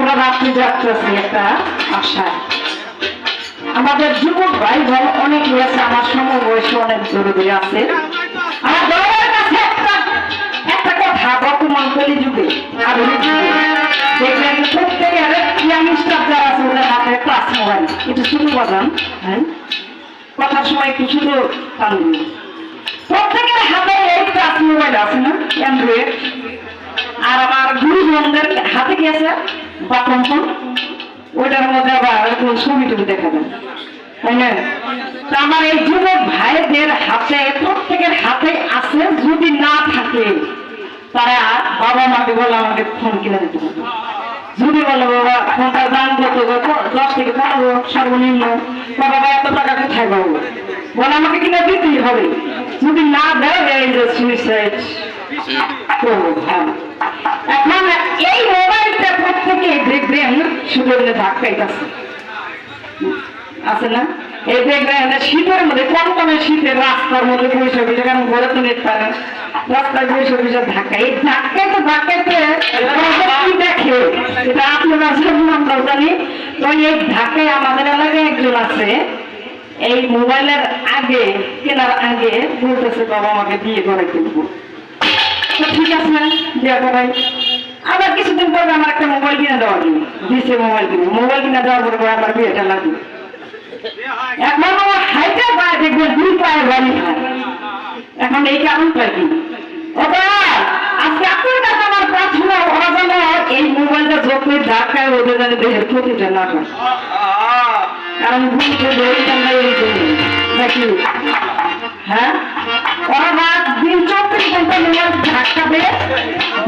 আমরা রাত্রি যাত্রাছি একটা আশায় আমাদের যুবক ভাই বোন অনেক রয়েছে, আমার সমবয়সী অনেক দূরে দূরে আছে। আমার দলের কাছে একটা একটা কথা বর্তমান কলিযুগে আধুনিক যুগে দেখবেন প্রত্যেকের ইয়াংস্টার যারা আছে ওদের হাতে ক্লাস মোবাইল। একটু শুধু বাজান, হ্যাঁ কথার সময় একটু শুধু টান দিন। প্রত্যেকের হাতে এই ক্লাস মোবাইল আছে না, অ্যান্ড্রয়েড। আর আমার গুরুজনদের হাতে কি আছে, বাটন ফোন। ওইটার মধ্যে আবার ছবি টবি দেখা যায়, তাই না? তো আমার এই যুবক ভাইদের হাতে, প্রত্যেকের হাতে আছে। যদি না থাকে তারা বাবা মাকে বলে আমাকে ফোন কিনে দিতে হবে। যদি বলো বাবা ফোনটার দাম কত, 10 থেকে 15 সর্বনিম্ন, বাবা এত টাকা কোথায় পাবো, বলে আমাকে কিনে দিতেই হবে। যদি না দেয় এই যে সুইসাইড করবো। হ্যাঁ, এখন এই মোবাইলটা প্রত্যেকে দেখবেন শুধু ধাক্কাইতেছে, আছে না? এই দেখবেন শীতের মধ্যে কনকনে শীতের রাস্তার মধ্যে বৈশাখ কারণ ঘরে তো নেট পারে, রাস্তায় বৈশাখ ধাক্কা, এই ধাক্কাইতে ধাক্কাইতে কি দেখে এটা আপনারা আমরাও জানি। তো এই ধাক্কায় আমাদের এলাকায় একজন আছে, এই মোবাইলের আগে কেনার আগে বলতেছে বাবা আমাকে বিয়ে করে কিনবো। তো ঠিক আছে বিয়ে করাই। আবার কিছুদিন পরে আমার একটা মোবাইল কিনে দেওয়া দিয়েছে, মোবাইল কিনে দেওয়ার পরে আমার বিয়েটা লাগবে। এখন আমার হাইটা পায় দেখবে 2 পায়ে বাড়ি হয়। এখন এই কারণটা কি, আজকে আপনার কাছে আমার প্রার্থনা, ওরা যেন এই মোবাইলটা যখন ধাক্কায় ওদের যেন দেহের ক্ষতিটা না হয়। কারণ বুঝতে নাকি, হ্যাঁ ওরা রাত দিন 24 ঘন্টা মোবাইল ধাক্কাবে,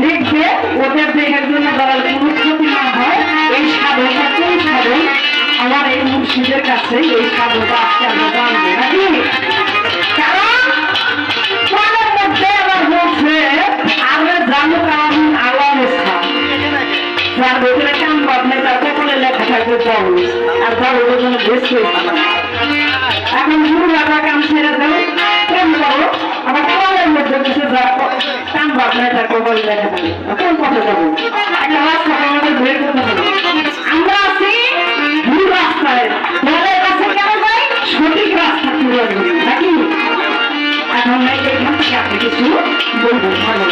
দেখবে ওদের দেহের জন্য তারা কোনো ক্ষতি না হয়। এই সাধনটা কোন সাধন, আমার এই মুর্শিদের কাছে এই সাধনটা আজকে আমরা জানবো নাকি। কারণ কোনের মধ্যে আবার বলছে আমরা জানো কারণ আল্লাহ ইসলাম, যার ভেতরে কাম বাদনে তার কপালে লেখা থাকবে জল, আর তার ওদের জন্য বেশ এখন শুরু রাখা কাম ছেড়ে দেবো, কেন করো আমার কপালের মধ্যে বসে যার কাম বাদনে তার কপালে লেখা থাকবে। কোন পথে যাবো, একটা রাস্তা আমাদের বের করতে হবে। আমরা আছি ভুল রাস্তায়, দলের কাছে কেন যাই, সঠিক রাস্তা খুঁজে নাকি। এখন এখান থেকে আপনি কিছু বলবো, ভালো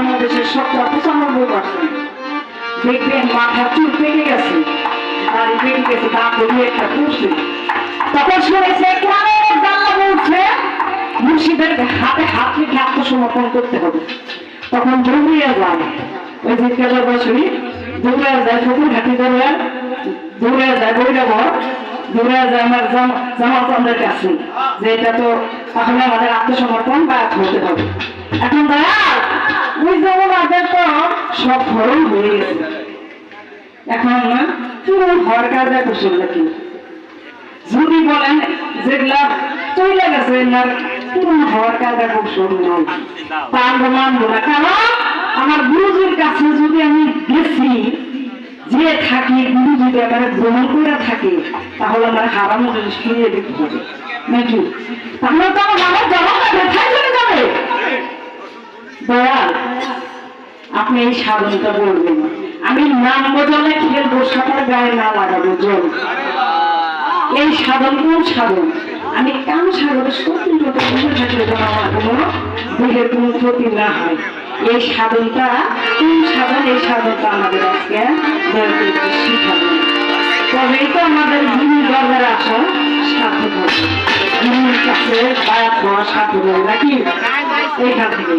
বাংলাদেশের 95% দেখবেন মাথার চুল পেকে গেছে, দাড়ি পেকে গেছে, দাঁত দিয়ে একটা পড়ছে। তখন শুনেছে কোরআনের আল্লাহ বলছে মুর্শিদের হাতে হাত রেখে আত্মসমর্পণ করতে হবে। তখন দৌড়িয়ে যায়, ওই যে কেলার বছরই দৌড়ে যায়, ফকুর ঘাটি দৌড়ে যায় বৈরাবর, দৌড়ে যায় আমার জামালচন্দ্রের কাছে, যে এটা তো তাহলে আমাদের আত্মসমর্পণ বা হতে হবে। এখন দয়াল ওই জমাদের তো সব হরণ হয়ে গেছে, এখন পুরো ঘর কাজে কুশল নাকি যদি বলেন যেগুলা চলে গেছে এনার পুরো হওয়ার কাজে কুশল নয়, তা আমরা মানবো না। কারণ আমার গুরুজির কাছে যদি আমি গেছি যে থাকি, গুরু যদি আমার ভ্রমণ করে থাকে, তাহলে আমার হারানো জিনিস ফিরিয়ে দিতে হবে নাকি? তাহলে তো আমার মামার জবাবটা কোথায় চলে যাবে? দয়াল আপনি এই সাধনটা বলবেন, আমি নাম বদলে খেলবো, সাঁতার গায়ে না লাগাবো জল। এই সাধন কোন সাধন? আমি কাম সাগর সত্যি থাকলে যেন আমার কোনো দেহের কোনো ক্ষতি না হয়। এই সাধনটা কোন সাধন? এই সাধনটা আমাদের আজকে শিখাবেন, তবেই তো আমাদের গুরু দরবারে আসা সার্থক হবে, গুরুর কাছে বায়াত হওয়া সার্থক হবে নাকি? এইখান থেকে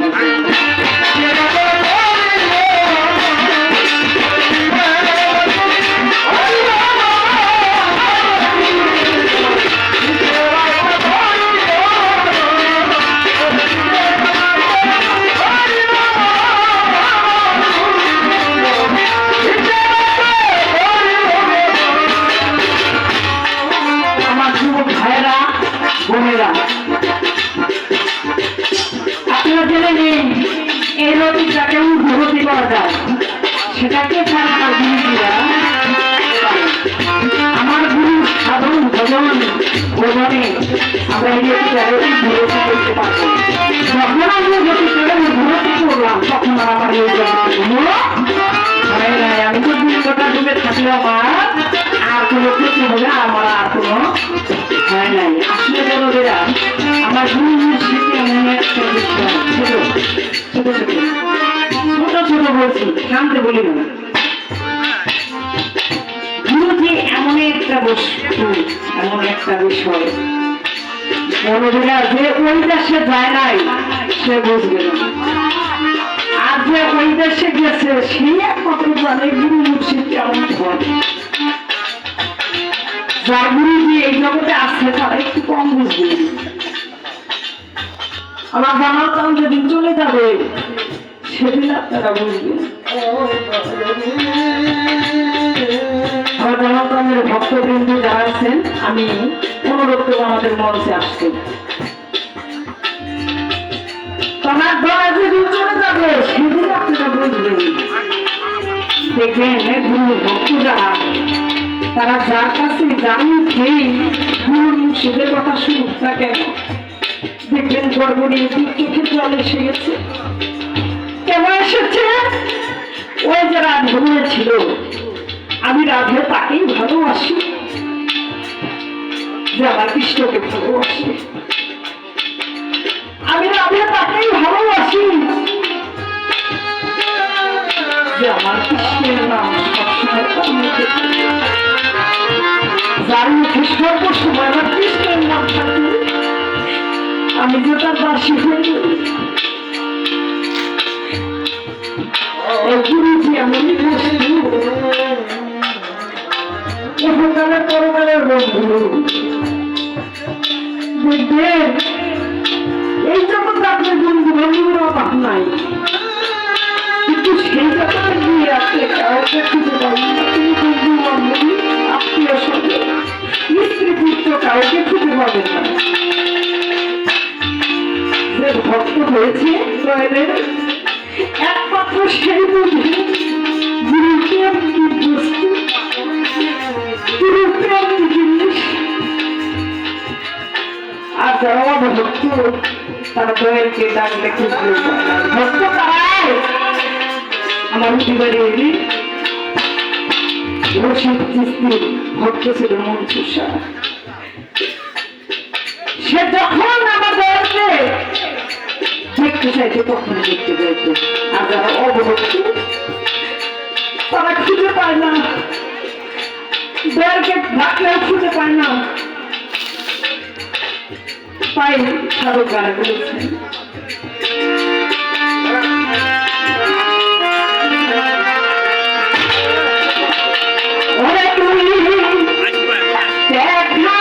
আপনারা জেনে নিন এই নদীটাকে উদ্ভূতি করা যায়, সেটাকে আমার গুরুজিরা, আমার গুরু সাধন ভজন ভজনে আমরা এই নদীটাকে উদ্ভূতি করতে পারবো। যখন আমি নদীটাকে উদ্ভূতি করলাম তখন আমার এই হয় নাই, আমি তো দুর্গটা ডুবে থাকলে আমার আর কোনো ক্ষতি হবে, আমার আর কোনো হয় নাই। আসলে বড়দেরা আমার গুরুজির স্মৃতি এমন একটা বিষয়, ছোট ছোট ছোট ছোট ছোট বলছি, শান্তি বলি না। গুরুজি এমন একটা বস্তু, এমন একটা বিষয়, বড়দেরা যে ওই দেশে যায় নাই সে বুঝবে না, আর যে ওই দেশে গেছে সেই একমাত্র জানে গুরু মুর্শিদ কেমন হয়। যার গুরুজি এই জগতে আসছে তারা একটু কম বুঝবে। আমার জামালচান যেদিন চলে যাবে সেদিন আপনারা বুঝবেন। আমার জামালচানের ভক্তবৃন্দ যারা আছেন, আমি অনুরোধ করব আমাদের মঞ্চে আসতে। তোমার দয়া যেদিন চলে যাবে সেদিন আপনারা বুঝবেন। দেখবেন গুরু ভক্তরা তারা যার কাছে জানি খেয়ে গুরু মুর্শিদের কথা শুনুক না কেন, দেখবেন গর্বণী চোখে জল এসে গেছে। কেন এসেছে? ওই যে রাধে ছিল, আমি রাধে তাকেই ভালোবাসি, যে আমার কৃষ্ণকে ভালোবাসি, আমি রাধে তাকেই ভালোবাসি, যে আমার কৃষ্ণের নাম সবসময় যার মুখে সর্বসময় আমার কৃষ্ণের নাম থাকে, আমি যে তার দাসী হয়ে গুরুজি এমনই বস্তু, এখানকার পরকালের বন্ধু। দেখবেন এই জগতে আপনার বন্ধু বান্ধবের অভাব নাই, কিন্তু সেই জগতে গিয়ে আপনি কাউকে খুঁজে পাবেন না। তিনি বন্ধু বান্ধবী, আত্মীয় স্বজন, স্ত্রী পুত্র কাউকে খুঁজে পাবেন না। যে ভক্ত হয়েছে প্রয়োজনের একমাত্র সেই বুঝে গুরু প্রেম কি বস্তু, গুরু প্রেম কি জিনিস। আর যারা ভক্ত তারা দয়ালকে ডাকলে খুঁজবে ভক্ত তারাই। আমার পরিবারে এলি রশিদ চিস্তি ভক্ত ছিল মনসুর, সে যখন আমাদেরকে দেখতে চাইতে কখনো দেখতে চাইতে, আর যারা অবলক্ষ তারা খুঁজে পায় না, দয়াকে ডাকলেও খুঁজে পায় না। তাই সাধক গানে বলেছেন, ওরে তুমি দেখা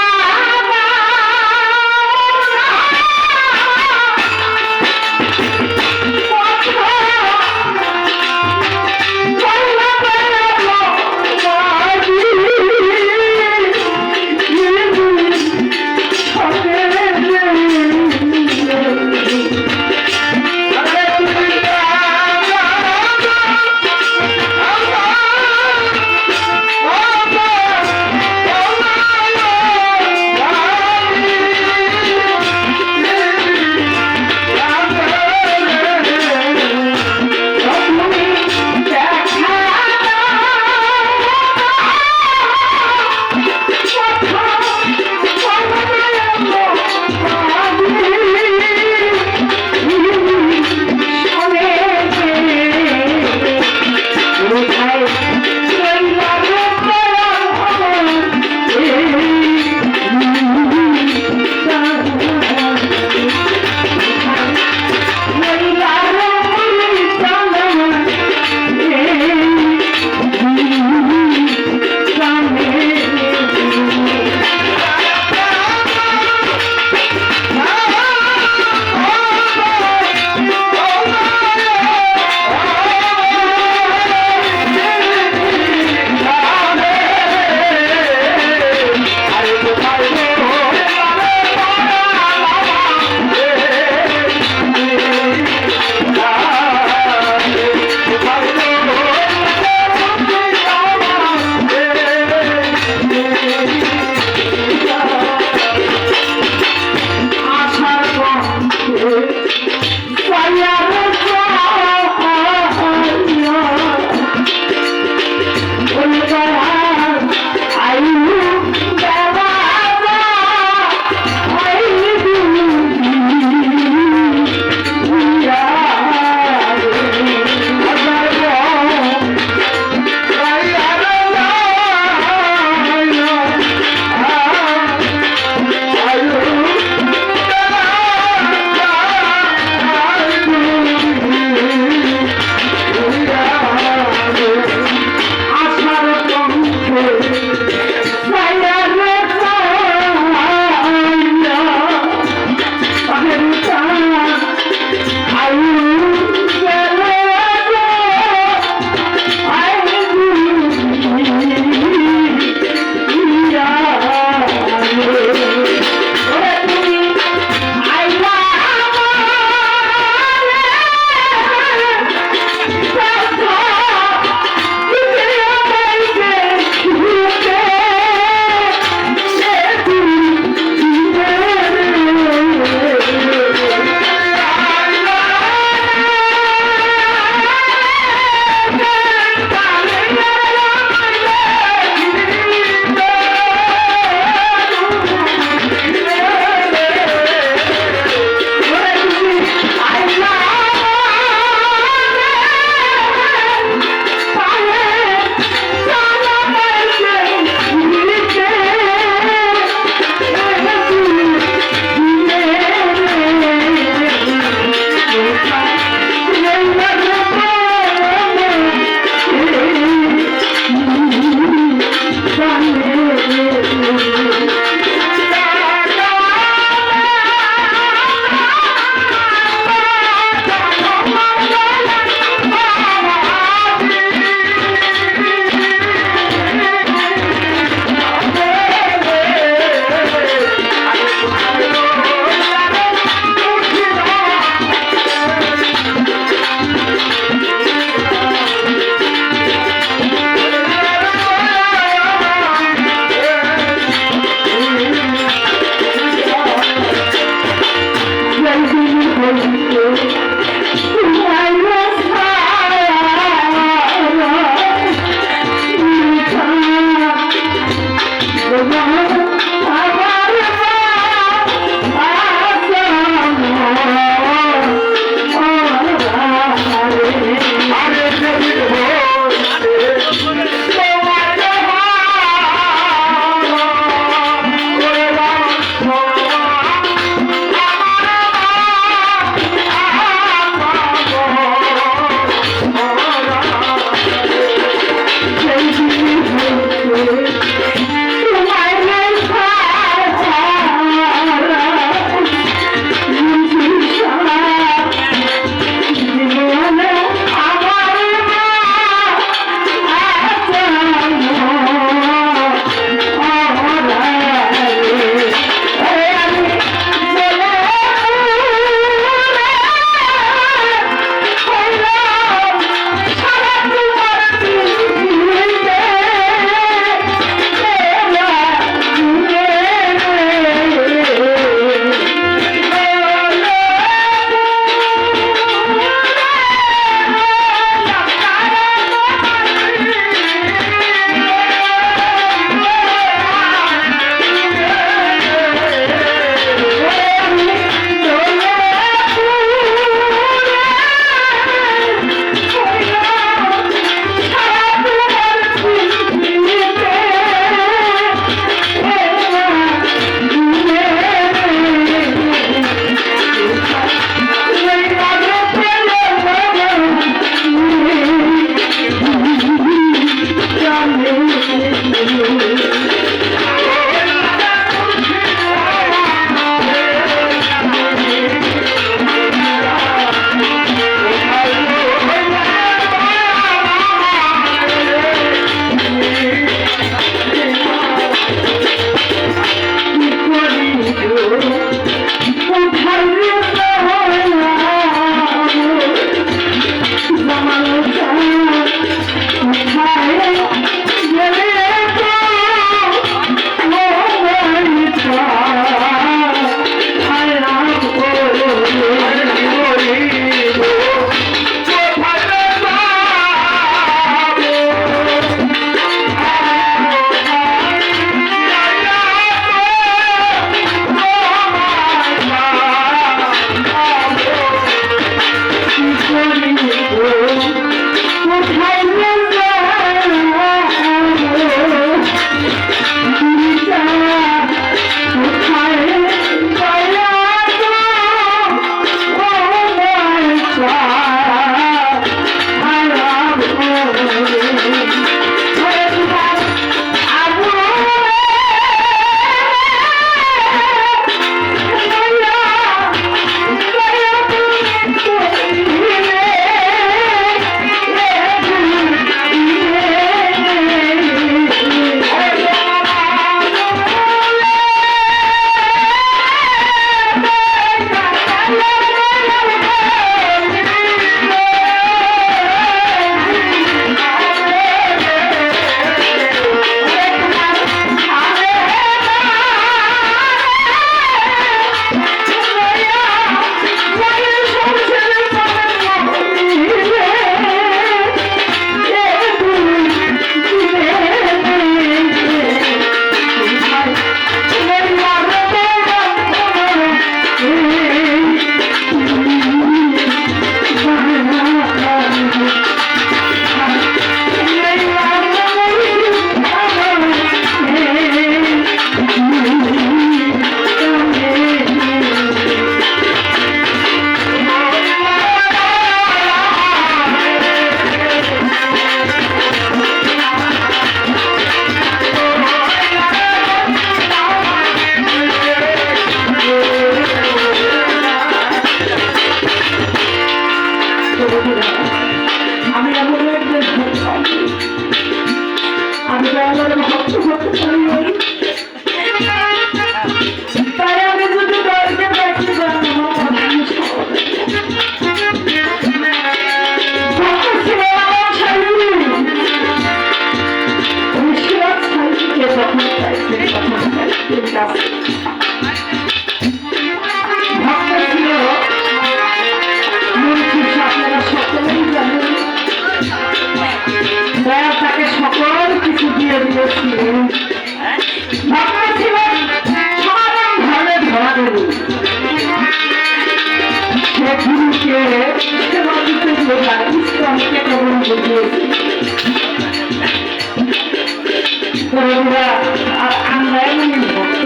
আর আমরা এমনই ভক্ত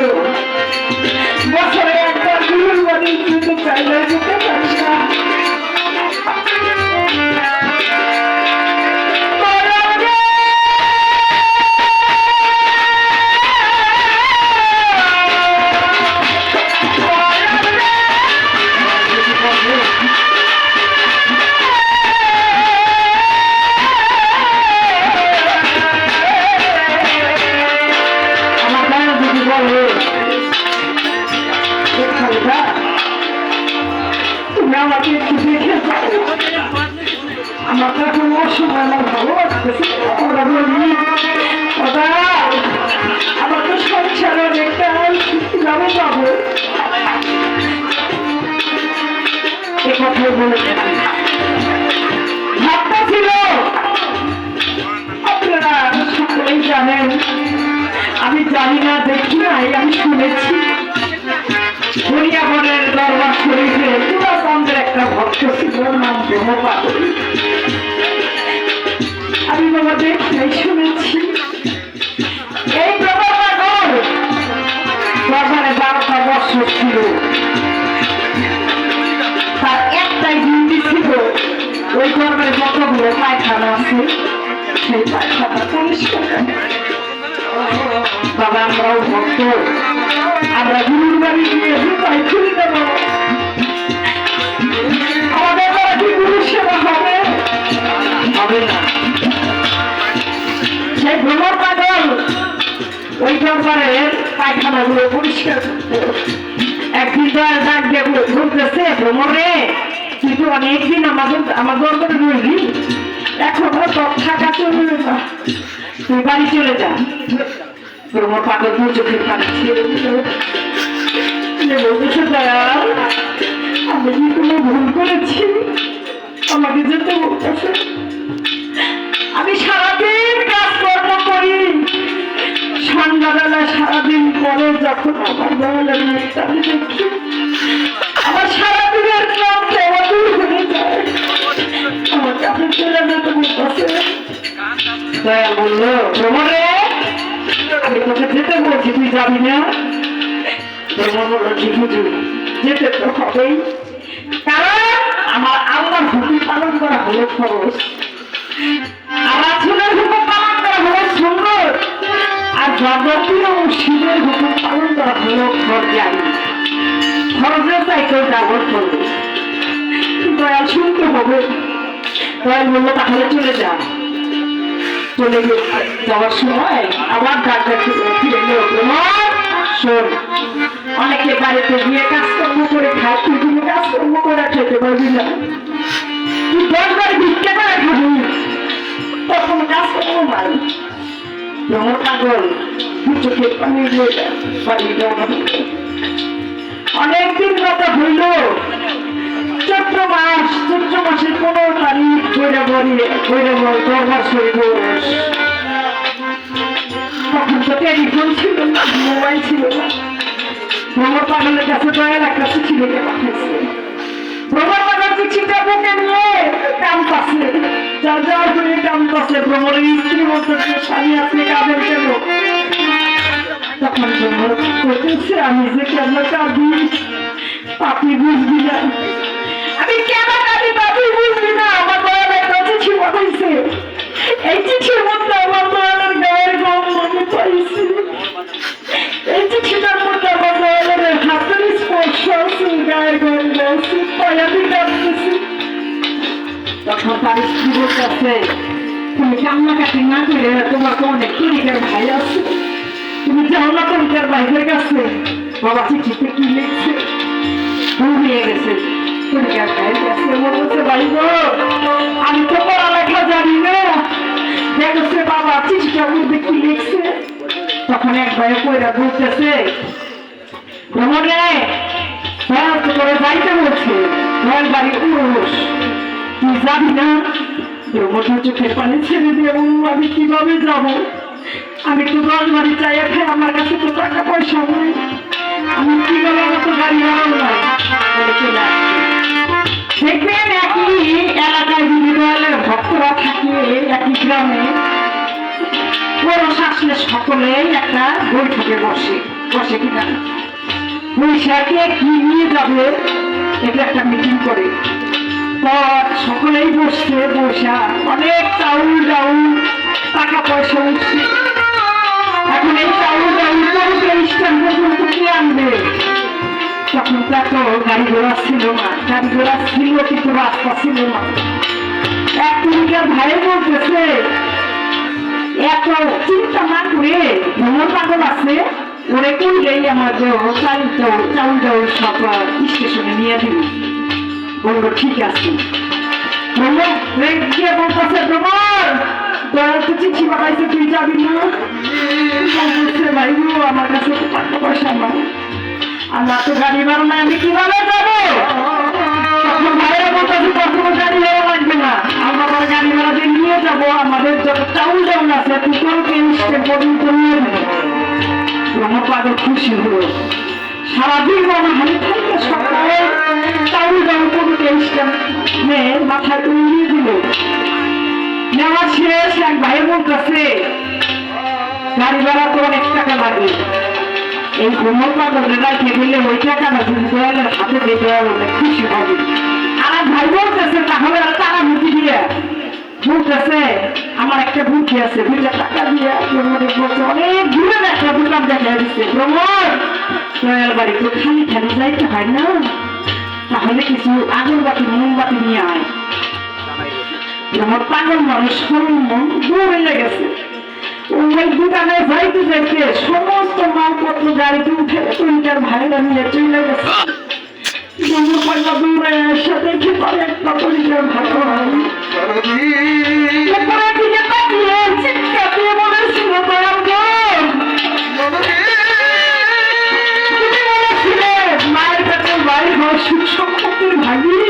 বছরে একবার গুরুর বাড়ি যেতে চাইলে যেতে পারি না। আমার তো এখন অসময় আমার ভালো লাগতেছে আমার তো সংসার অনেকটা কিভাবে পাবো এ কথাই বলে ভাবটা ছিল আপনারা সকলেই জানেন আমি জানি না দেখি নাই আমি শুনেছি হরিয়াবনের দরবার শরীফে পুরাতন্ত্রের একটা ভক্ত ছিল নাম ব্রহ্মপাদল আমি বাবা দেখি শুনেছি এই ব্রহ্মপাদল দরবারে 12টা বছর ছিল তার একটাই ডিউটি ছিল ওই দরবারে যতগুলো পায়খানা আছে সেই পায়খানা পরিষ্কার বাবা আমরাও ভক্ত আমরা গুরুর বাড়ি গিয়ে জুতাই খুলে দেব আমাদের দ্বারা কি গুরুর সেবা হবে হবে না সেই ব্রহ্মপাদল ওই দরবারের পায়খানাগুলো পরিষ্কার করতে একদিন তো আর ডাক দিয়ে বলতেছে ভ্রমণে কিন্তু অনেকদিন আমার দরবারে রইলি এখন তো থাকা চলবে না তুই বাড়ি চলে যা ব্রহ্মপাদল চোখের পানি ছেড়ে বলতেছে দয়াল আমি কি কোনো ভুল করেছি আমাকে যেতে বলতেছে আমি সারাদিন কাজকর্ম করি সন্ধ্যাবেলা সারাদিন পরে যখন আমার দয়ালের মুখটা আমি দেখি আমার সারাদিনের ক্লান্ত অদূর হয়ে যায় আমাকে আপনি চলে যেতে বলতেছে দয়াল বললো ভ্রমণে আমি তোকে যেতে বলছি তুই যাবি না যেতে তো হবেই কারণ আমার আল্লাহর হুকুম পালন করা হলো খরচ আমার ছেলের হুকুম পালন করা হলো সুন্দর আর যাবতীয় শিবের হুকুম পালন করা হলো খরচাই খরচের চাইতেও যাবত করবে দয়াল শুনতে হবে দয়াল বললো তাহলে চলে যা চলে যাওয়ার সময় আবার ডাক্তার ফিরে এলো শোন অনেকে বাড়িতে গিয়ে কাজকর্ম করে খায় তুই কোনো কাজকর্ম করে খেতে পারবি না তুই 10 বার ভিক্ষা করে খাবি তখন কাজকর্ম নাই ব্রহ্মপাগল চোখের পানি বাড়ি যাওয়া অনেকদিন কথা হইল চৈত্র মাসের 15 তারিখ দরবার শরীফ তখন তো টেলিফোন ছিল না মোবাইল ছিল না ব্রহ্মপাগলের কাছে দয়াল একটা চিঠি লিখে পাঠিয়েছে ব্রহ্মপাগল চিঠিটা বুকে নিয়ে কাম পাচ্ছে যার করে কাম পাচ্ছে ভ্রমণের স্ত্রী বলতে স্বামী আপনি কাঁদেন কেন তখন ভ্রমণ করতেছে আমি যে কেন কাঁদি আপনি বুঝবি না আমি কেন কাঁদি আপনি বুঝবি না আমার দয়াল একটা চিঠি পাঠাইছে এই চিঠির মধ্যে আমার দয়ালের গায়ের গন্ধ আমি পাইছি এই চিঠিটার মধ্যে আমার দয়ালের হাতের স্পর্শ আছে গায়ের গন্ধ আছে পায়াদি কাঁদতেছি তখন তার স্ত্রী বলতেছে তুমি কান্নাকাটি না করে তোমার তো অনেক তরিকার ভাই আছে তুমি যাও না তরিকার ভাইদের কাছে বাবা চিঠিতে কি লিখছে ঘুমিয়ে গেছে তরিকার ভাইয়ের কাছে বলতেছে ভাই গো আমি তো পড়ালেখা জানি না দেখছে বাবা চিঠিটার মধ্যে কি লিখছে তখন এক ভাই কইরা বলতেছে ভ্রমণে হ্যাঁ তো করে যাইতে বলছে ভয়ের বাড়ি পুরুষ তুই যাবি না ভ্রমণ চোখের পানি ছেড়ে দিয়ে আমি কিভাবে যাবো আমি তো 10 বাড়ি চাই খাই আমার কাছে তো টাকা পয়সা নেই আমি কিভাবে মতো গাড়ি ভাড়াও নাই দেখবেন একই এলাকায় যদি দয়ালের ভক্তরা থাকে গ্রামে পুরুষ আসলে সকলেই একটা বৈঠকে বসে বসে কিনা বৈশাখে কি নিয়ে যাবে এটা একটা মিটিং করে পর সকলেই বসছে বসা অনেক চাউল ডাউল টাকা পয়সা উঠছে এখন এই চাউল ডাউল স্থান পর্যন্ত কে আনবে তখন তো এত গাড়ি ঘোড়া ছিল না গাড়ি ঘোড়া ছিল কিন্তু রাস্তা ছিল না এক তুমিকার ভাই বলতেছে এত চিন্তা না করে ভ্রমণ পাগল আছে ওরে করলেই আমার চাউল ডাউল সব স্টেশনে নিয়ে দিবি বললো ঠিক আছে ভ্রমণ গিয়ে বলতেছে ভ্রমণ দয়াল তো চিঠি পাঠাইছে তুই যাবি না বলছে ভাই আমার কাছে টাকা পয়সা নাই আমার তো গাড়ি ভাড়া নাই আমি কিভাবে যাবো তখন ভাইয়েরা বলতেছে কখনো গাড়ি ভাড়া লাগবে না আমরা আমার গাড়ি ভাড়া দিয়ে নিয়ে যাবো আমাদের যত চাউল ডাউল আছে তুই কোনকে স্টেপ পর্যন্ত নিয়ে যাবো আমার পাগল খুশি হলো সারাদিন আমার হাতে থাকতে সকালে চাউল ডাউল কোনকে স্টেপ মাথায় উড়িয়ে দিল নেওয়া শেষ এক ভাই বলতেছে গাড়ি ভাড়া তো অনেক টাকা লাগে এই ভ্রমণ পাগলের রাখে দিলে ওই টাকাটা যদি দয়ালের হাতে দিয়ে দেওয়া হলে খুশি হবে আর ভাই বলতেছে তাহলে টাকা মুখি দিয়ে বলতেছে আমার একটা বুদ্ধি আছে 2 টাকা দিয়ে বলছে অনেক দূরে একটা দোকান দেখা দিচ্ছে ভ্রমণ দয়াল বাড়ি তো খালি খালি যাইতে হয় না তাহলে কিছু আগরবাতি মোমবাতি নিয়ে আয় আমার পাগল মানুষ সরল মন দৌড়ে লেগেছে ওই দোকানে যাইতে যাইতে সমস্ত মালপত্র গাড়িতে উঠে তুইটার ভাইরা নিয়ে চলে গেছে দৌড়ে এসে দেখি পরে একটা পরিবার ভালো হয় দিকে তাকিয়ে চিৎকা দিয়ে বলেছিল দয়াল তুমি বলেছিলে মায়ের কাছে বাড়ি ঘর সুখ সম্পত্তির ভাগি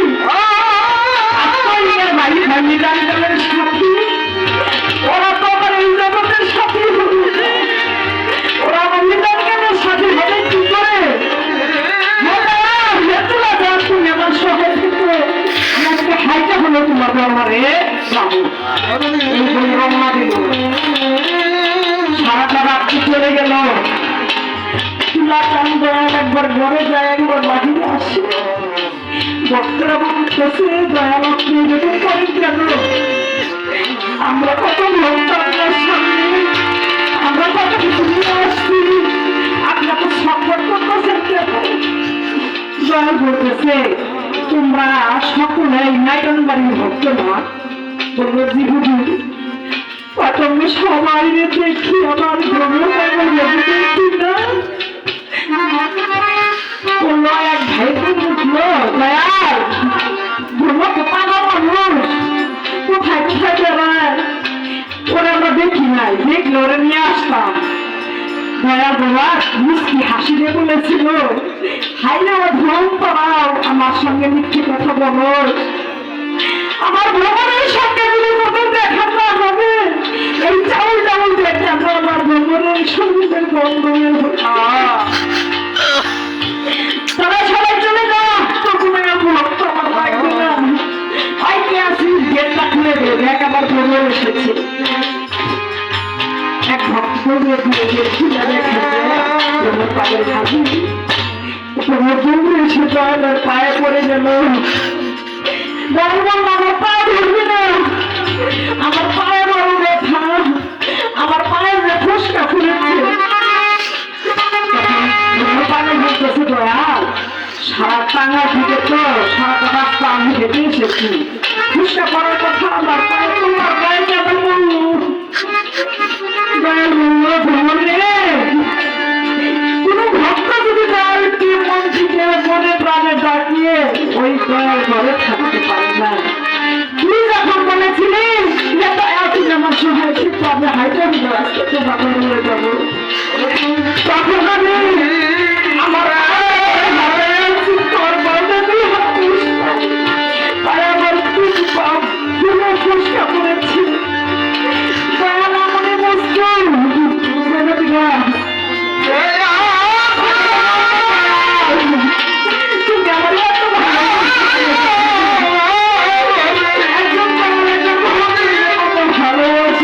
ভাই ভাগি ডাক্তারের সাথী ওরা তো আমার এই জগতের সাথী হল ওরা আমার নিদানকালের সাথী হবে কি করে তুমি আমার সবাই থেকে আমাকে হাইটা হলো তোমার দরবারে যাবো এই বলে রওনা দিল সারাটা রাত্রি চলে গেল চুলা চান দয়াল একবার ঘরে যায় একবার বাহিরে আসে ভক্তরা বলতেছে দয়াল আপনি যখন করেন কেন আমরা কত ভক্ত আপনার সামনে আমরা কত কিছু নিয়ে আসছি আপনাকে সাপোর্ট করতেছেন কেন দয়াল বলতেছে তোমরা সকলে নাইটন বাড়ির ভক্ত না বললো জীবনী তুমি সবাই দেখি আমার ভ্রমণ দেখি না বললো এক ভাই উঠলো দয়াল ভ্রমণ পাগল মানুষ কোথায় কোথায় বেড়ায় ওরা আমরা দেখি নাই দেখলে ওরা নিয়ে আসতাম দয়াল বাবা মিষ্টি হাসি দিয়ে বলেছিল হাইলে আমার ভ্রমণ করাও আমার সঙ্গে মিথ্যে কথা বলো আমার ভ্রমণের সঙ্গে যদি মতো দেখা না হবে এই চাউল ডাউল দেখে আমরা আমার ভ্রমণের সঙ্গে বন্ধ তারা সবাই চলে যা তখন ভক্ত আমার লাগবে না আইকে আসি গেটটা খুলে দেবে দেখ আমার ভ্রমণ এসেছে এক ভক্ত পায়ে পড়ে গেল আমার পায়ে ধরবে না আমার পায়ে বড় ব্যথা আমার পায়ের ফুসকা ফুলেছে বলতেছে দয়াল সারা টাঙ্গা থেকে তো সারাটা রাস্তা আমি হেঁটে এসেছি ফুসকা পড়ার কথা আমার পায়ে তোমার গায়ে যাবে বললো দয়াল বললো ভ্রমণ রে কোন ভক্ত যদি দয়ালকে মন থেকে মনে প্রাণে ডাকিয়ে ওই দয়াল ঘরে থাকতে পারে না তুই যখন বলেছিলিস যে দয়াল তুমি আমার সহায় ঠিক পাবে হাইটা রাস্তাতে বাবা বলে যাবো তখন আমি আমার ফুসকা পড়েছি দয়াল মনে বসছো ভালোবাসি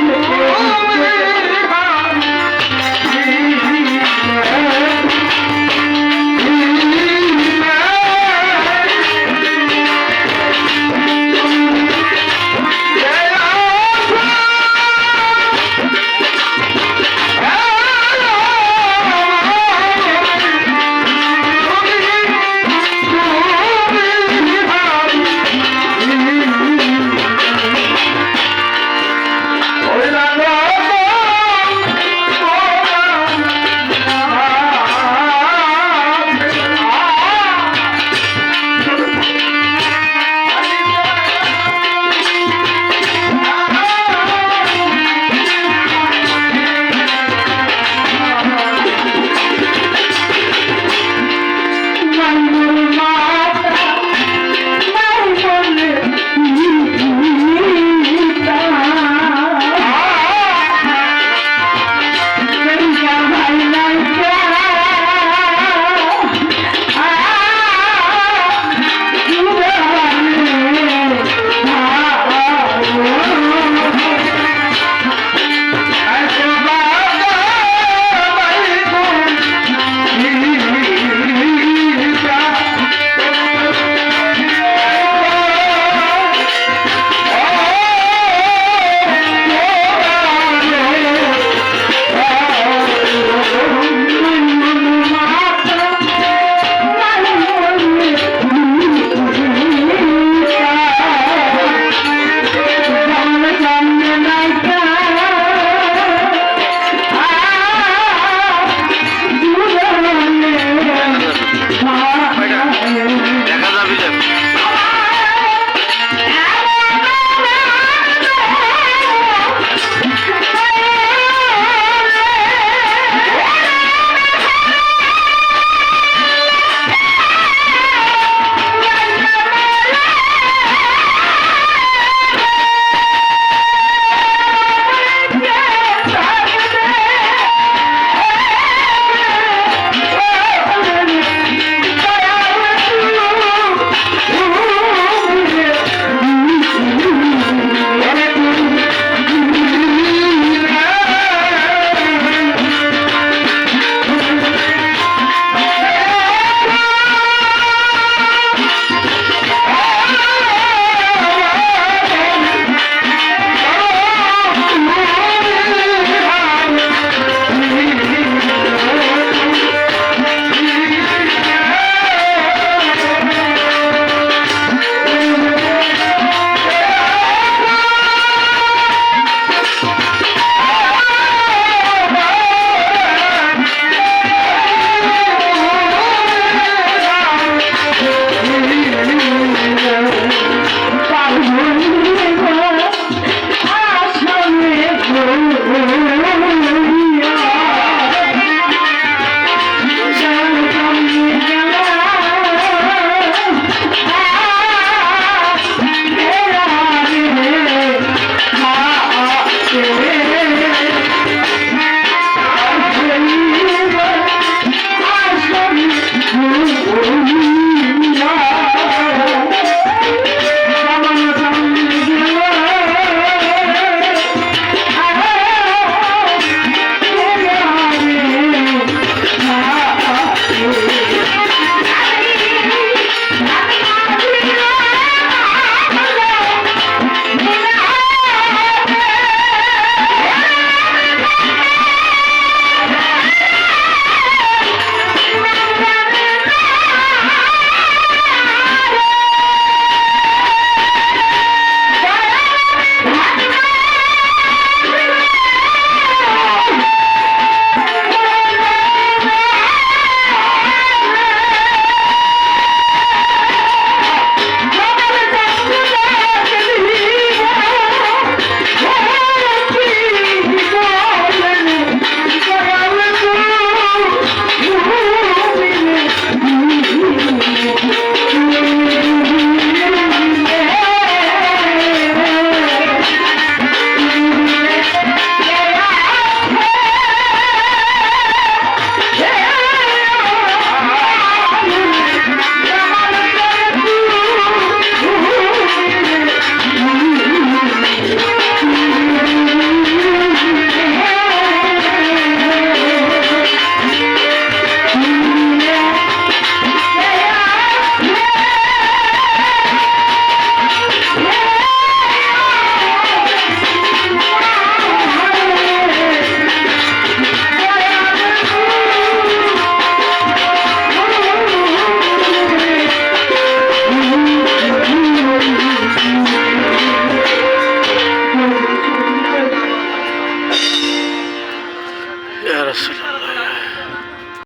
রাসূলুল্লাহ